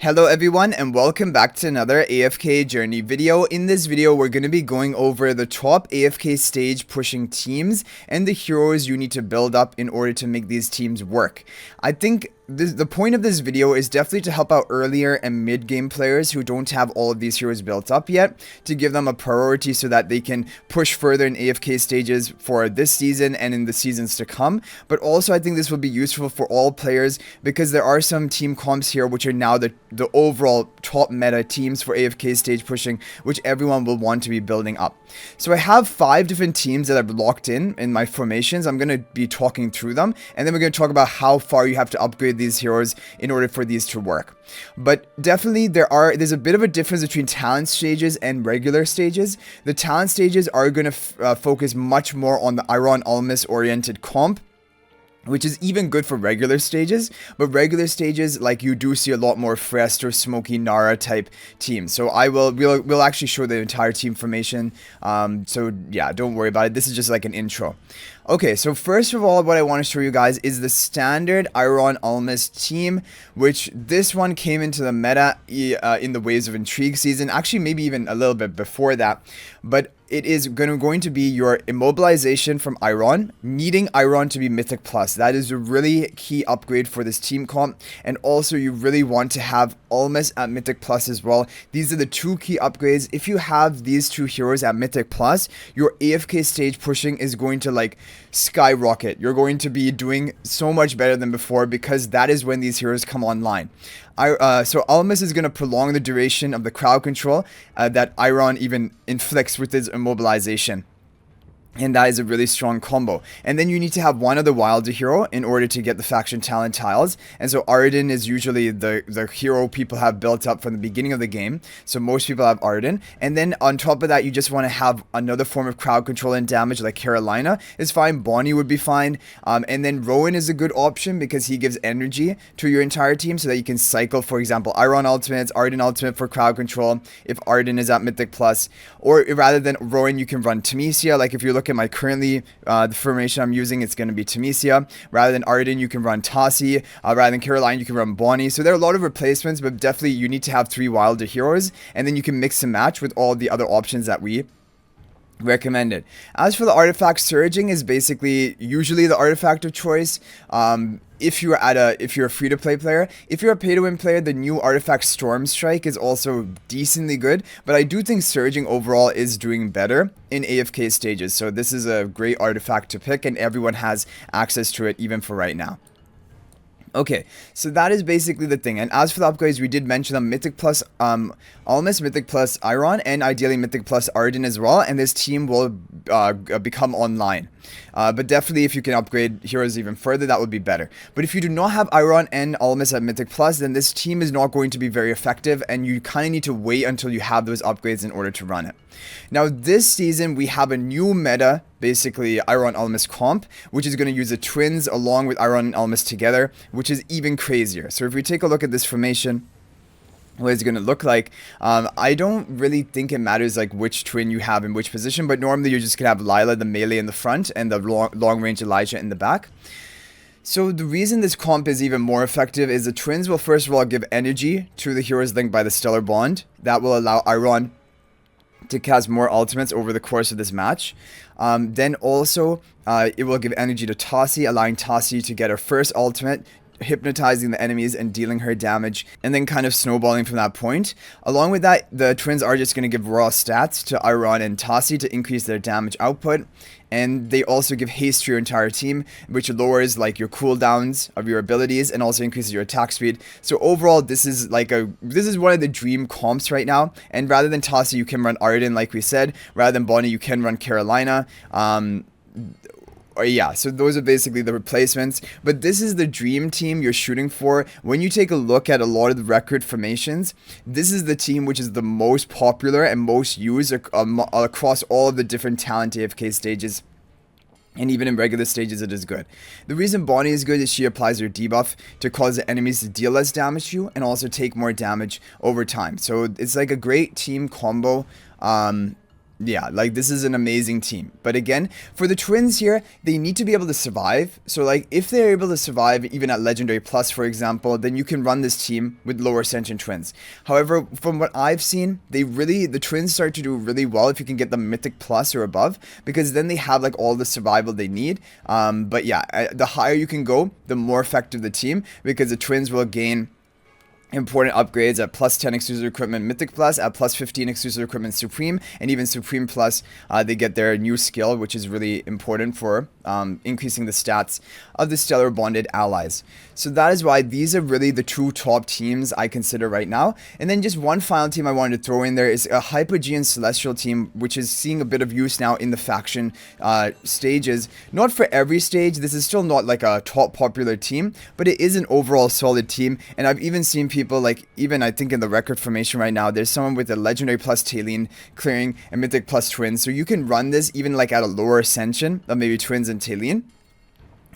Hello everyone and welcome back to another AFK Journey video. In this video we're going to be going over the top AFK stage pushing teams and the heroes you need to build up in order to make these teams work. I think the point of this video is definitely to help out earlier and mid-game players who don't have all of these heroes built up yet, to give them a priority so that they can push further in AFK stages for this season and in the seasons to come. But also I think this will be useful for all players because there are some team comps here which are now the overall top meta teams for AFK stage pushing, which everyone will want to be building up. So I have 5 different teams that I've locked in my formations. I'm going to be talking through them, and then we're going to talk about how far you have to upgrade these heroes in order for these to work. But definitely there's a bit of a difference between talent stages and regular stages. The talent stages are going to focus much more on the Eironn Ulmus oriented comp, which is even good for regular stages, but regular stages, like, you do see a lot more Phraesto, Smokey, Nara type teams. So we'll actually show the entire team formation. So yeah, don't worry about it. This is just like an intro. Okay, so first of all, what I want to show you guys is the standard Eironn Ulmus team, which this one came into the meta in the Waves of Intrigue season, actually maybe even a little bit before that, but it is going to be your immobilization from Eironn, needing Eironn to be Mythic Plus. That is a really key upgrade for this team comp, and also you really want to have Ulmus at Mythic Plus as well. These are the 2 key upgrades. If you have these 2 heroes at Mythic Plus, your AFK stage pushing is going to like skyrocket. You're going to be doing so much better than before because that is when these heroes come online. So Ulmus is going to prolong the duration of the crowd control that Eironn even inflicts with his immobilization. And that is a really strong combo. And then you need to have one other wilder hero in order to get the faction talent tiles. And so Eironn is usually the hero people have built up from the beginning of the game. So most people have Eironn. And then on top of that, you just want to have another form of crowd control and damage, like Carolina is fine. Bonnie would be fine. And then Rowan is a good option because he gives energy to your entire team so that you can cycle, for example, Eironn ultimates, Eironn ultimate for crowd control if Eironn is at Mythic Plus. Or rather than Rowan, you can run Temesia. Like if you look at my currently the formation I'm using, it's going to be Temesia. Rather than Eironn, you can run Tassi. Rather than Caroline, you can run Bonnie. So there are a lot of replacements, but definitely you need to have 3 wilder heroes, and then you can mix and match with all the other options that we recommended. As for the artifact, surging is basically usually the artifact of choice. If you're a free-to-play player. If you're a pay-to-win player, the new artifact Storm Strike is also decently good, but I do think surging overall is doing better in AFK stages. So this is a great artifact to pick, and everyone has access to it even for right now. Okay, so that is basically the thing. And as for the upgrades, we did mention them: Mythic Plus Ulmus, Mythic Plus Eironn, and ideally Mythic Plus Eironn as well. And this team will become online. But definitely if you can upgrade heroes even further, that would be better. But if you do not have Eironn and Ulmus at Mythic Plus, then this team is not going to be very effective, and you kind of need to wait until you have those upgrades in order to run it. Now this season we have a new meta, basically Eironn Ulmus comp, which is going to use the twins along with Eironn and Ulmus together, which is even crazier. So if we take a look at this formation, what it's going to look like, I don't really think it matters like which twin you have in which position, but normally you're just going to have Lila, the melee, in the front, and the long range Elijah in the back. So the reason this comp is even more effective is the twins will first of all give energy to the heroes linked by the Stellar Bond. That will allow Eironn to cast more ultimates over the course of this match. Then also it will give energy to Tassi, allowing Tassi to get her first ultimate, hypnotizing the enemies and dealing her damage, and then kind of snowballing from that point. Along with that, the twins are just going to give raw stats to Eironn and Tassi to increase their damage output, and they also give haste to your entire team, which lowers like your cooldowns of your abilities and also increases your attack speed. So overall, this is one of the dream comps right now. And rather than Tassi, you can run Eironn, like we said. Rather than Bonnie, you can run Carolina. Yeah, so those are basically the replacements, but this is the dream team you're shooting for. When you take a look at a lot of the record formations, this is the team which is the most popular and most used across all of the different talent AFK stages. And even in regular stages, it is good. The reason Bonnie is good is she applies her debuff to cause the enemies to deal less damage to you and also take more damage over time. So it's like a great team combo. Yeah, like this is an amazing team. But again, for the twins here, they need to be able to survive. So like if they're able to survive even at Legendary Plus, for example, then you can run this team with lower Ascension twins. However, from what I've seen, the twins start to do really well if you can get them Mythic Plus or above, because then they have like all the survival they need. But yeah, the higher you can go, the more effective the team, because the twins will gain important upgrades at plus 10 exclusive equipment Mythic Plus, at plus 15 exclusive equipment Supreme, and even Supreme Plus, they get their new skill, which is really important for increasing the stats of the stellar bonded allies. So that is why these are really the two top teams I consider right now. And then just one final team I wanted to throw in there is a Hypo Celestial team, which is seeing a bit of use now in the faction stages. Not for every stage, this is still not like a top popular team, but it is an overall solid team. And I've even seen people like, even I think in the record formation right now, there's someone with a Legendary Plus Taline clearing a Mythic Plus Twins. So you can run this even like at a lower Ascension of maybe Twins and Taline.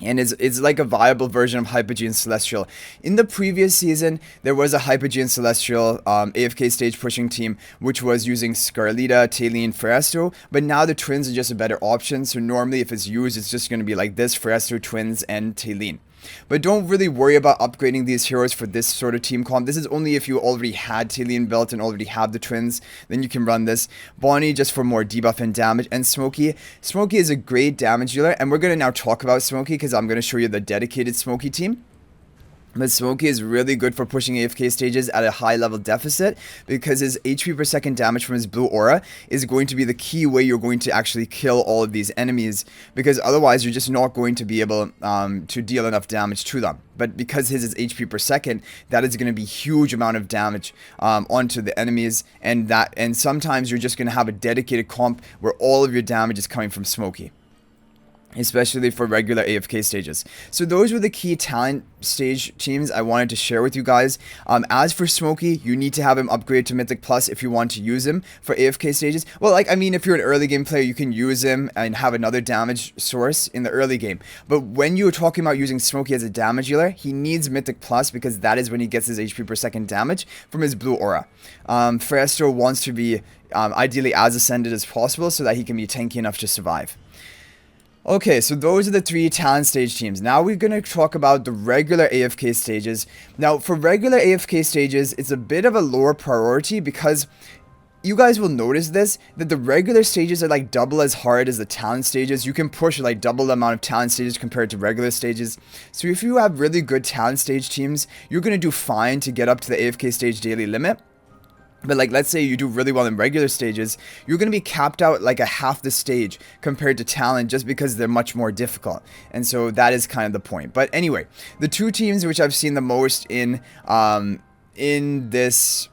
And it's like a viable version of Hypogean Celestial. In the previous season, there was a Hypogean Celestial AFK stage pushing team, which was using Scarlita, Taline, Phraesto. But now the Twins are just a better option. So normally if it's used, it's just going to be like this, Phraesto, Twins, and Taline. But don't really worry about upgrading these heroes for this sort of team comp. This is only if you already had Taline built and already have the twins, then you can run this. Bonnie just for more debuff and damage, and Smokey. Smokey is a great damage dealer, and we're going to now talk about Smokey because I'm going to show you the dedicated Smokey team. But Smokey is really good for pushing AFK stages at a high level deficit, because his HP per second damage from his blue aura is going to be the key way you're going to actually kill all of these enemies, because otherwise you're just not going to be able to deal enough damage to them. But because his is HP per second, that is going to be huge amount of damage onto the enemies, and sometimes you're just going to have a dedicated comp where all of your damage is coming from Smokey, especially for regular AFK stages. So those were the key talent stage teams I wanted to share with you guys. As for Smokey, you need to have him upgrade to Mythic Plus if you want to use him for AFK stages. Well, like, I mean, if you're an early game player, you can use him and have another damage source in the early game. But when you're talking about using Smokey as a damage dealer, he needs Mythic Plus, because that is when he gets his HP per second damage from his blue aura. Phraesto wants to be ideally as ascended as possible so that he can be tanky enough to survive. Okay, so those are the three talent stage teams. Now we're going to talk about the regular AFK stages. Now, for regular AFK stages, it's a bit of a lower priority, because you guys will notice this, that the regular stages are like double as hard as the talent stages. You can push like double the amount of talent stages compared to regular stages. So if you have really good talent stage teams, you're going to do fine to get up to the AFK stage daily limit. But like, let's say you do really well in regular stages, you're going to be capped out like a half the stage compared to talent, just because they're much more difficult. And so that is kind of the point. But anyway, the two teams which I've seen the most in this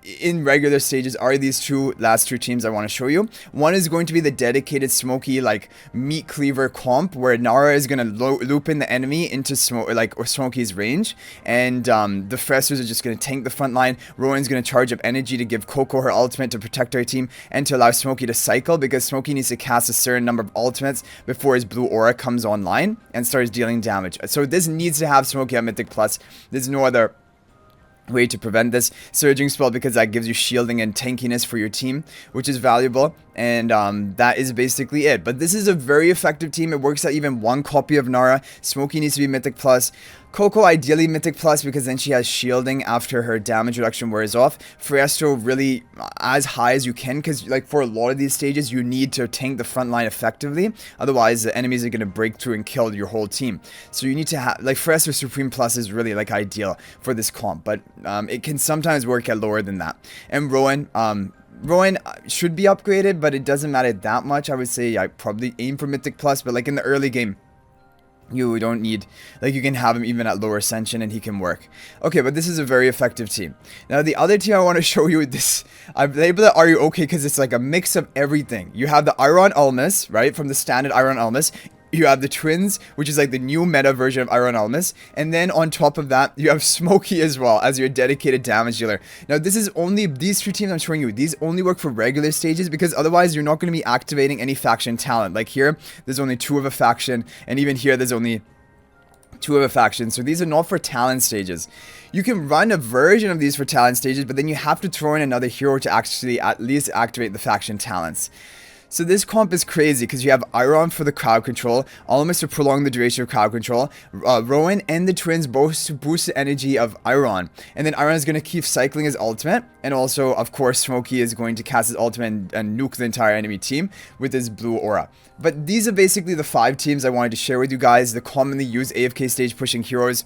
in regular stages are these last two teams I want to show you. One is going to be the dedicated Smokey like meat cleaver comp, where Nara is going to loop in the enemy into Smokey's range, and the Phraestos are just going to tank the front line. Rowan's going to charge up energy to give Coco her ultimate to protect her team and to allow Smokey to cycle, because Smokey needs to cast a certain number of ultimates before his blue aura comes online and starts dealing damage. So this needs to have Smokey at Mythic Plus. There's no other way to prevent this. Surging spell, because that gives you shielding and tankiness for your team, which is valuable. And that is basically it. But this is a very effective team. It works at even one copy of Nara. Smokey needs to be Mythic Plus. Coco ideally Mythic Plus, because then she has shielding after her damage reduction wears off. Phraesto really as high as you can, because like for a lot of these stages you need to tank the front line effectively, otherwise the enemies are going to break through and kill your whole team. So you need to have like Phraesto Supreme Plus is really like ideal for this comp, but it can sometimes work at lower than that. And Rowan should be upgraded, but it doesn't matter that much. I would say I probably aim for Mythic Plus, but like in the early game, you don't need, like, you can have him even at lower ascension and he can work. Okay, but this is a very effective team. Now the other team I want to show you, this I've labeled it Are You Okay, because it's like a mix of everything. You have the Eironn Ulmus, right, from the standard Eironn Ulmus. You have the twins, which is like the new meta version of Eironn Ulmus, and then on top of that, you have Smokey as well as your dedicated damage dealer. Now, this is only, these two teams I'm showing you, these only work for regular stages, because otherwise you're not going to be activating any faction talent. Like here, there's only 2 of a faction, and even here, there's only two other factions. So these are not for talent stages. You can run a version of these for talent stages, but then you have to throw in another hero to actually at least activate the faction talents. So this comp is crazy because you have Eironn for the crowd control, Ulmus to prolong the duration of crowd control, Rowan and the twins both to boost the energy of Eironn. And then Eironn is going to keep cycling his ultimate, and also, of course, Smokey is going to cast his ultimate and nuke the entire enemy team with his blue aura. But these are basically the 5 teams I wanted to share with you guys, the commonly used AFK stage pushing heroes.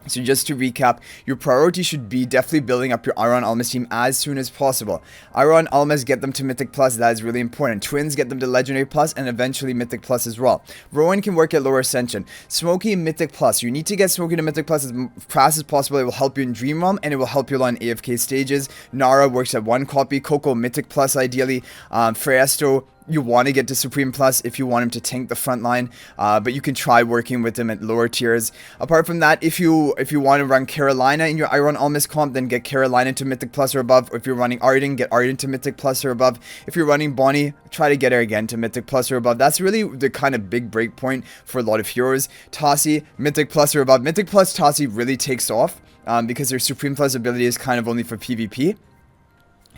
So just to recap, your priority should be definitely building up your Eironn Ulmus team as soon as possible. Eironn Ulmus, get them to Mythic Plus, that is really important. Twins, get them to Legendary Plus, and eventually Mythic Plus as well. Rowan can work at lower Ascension. Smokey, Mythic Plus. You need to get Smokey to Mythic Plus as fast as possible. It will help you in Dream Realm, and it will help you on AFK stages. Nara works at 1 copy. Coco, Mythic Plus ideally. Phraesto, you want to get to Supreme Plus if you want him to tank the front line, but you can try working with him at lower tiers. Apart from that, if you want to run Carolina in your Eironn Ulmus comp, then get Carolina to Mythic Plus or above. Or if you're running Arden, get Arden to Mythic Plus or above. If you're running Bonnie, try to get her again to Mythic Plus or above. That's really the kind of big break point for a lot of heroes. Tassi, Mythic Plus or above. Mythic Plus Tassi really takes off because her Supreme Plus ability is kind of only for PvP.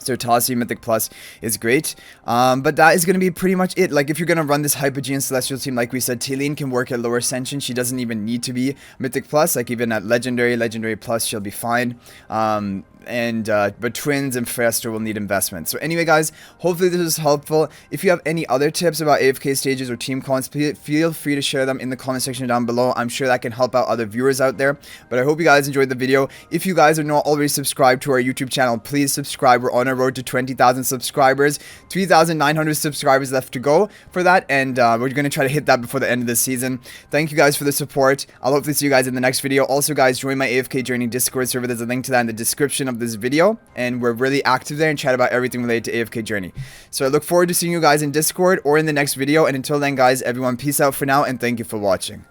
So Tassi Mythic Plus is great, but that is going to be pretty much it. Like, if you're going to run this Hypo and Celestial team, like we said, Cele can work at lower Ascension. She doesn't even need to be Mythic Plus. Like, even at Legendary Plus, she'll be fine. But Twins and Phraesto will need investment. So anyway, guys, hopefully this was helpful. If you have any other tips about AFK stages or team cons, feel free to share them in the comment section down below. I'm sure that can help out other viewers out there. But I hope you guys enjoyed the video. If you guys are not already subscribed to our YouTube channel, please subscribe. We're on our road to 20,000 subscribers. 3,900 subscribers left to go for that, and we're going to try to hit that before the end of the season. Thank you guys for the support. I'll hopefully see you guys in the next video. Also, guys, join my AFK Journey Discord server. There's a link to that in the description of this video, and we're really active there and chat about everything related to AFK Journey. So I look forward to seeing you guys in Discord or in the next video, and until then, guys, everyone, peace out for now, and thank you for watching.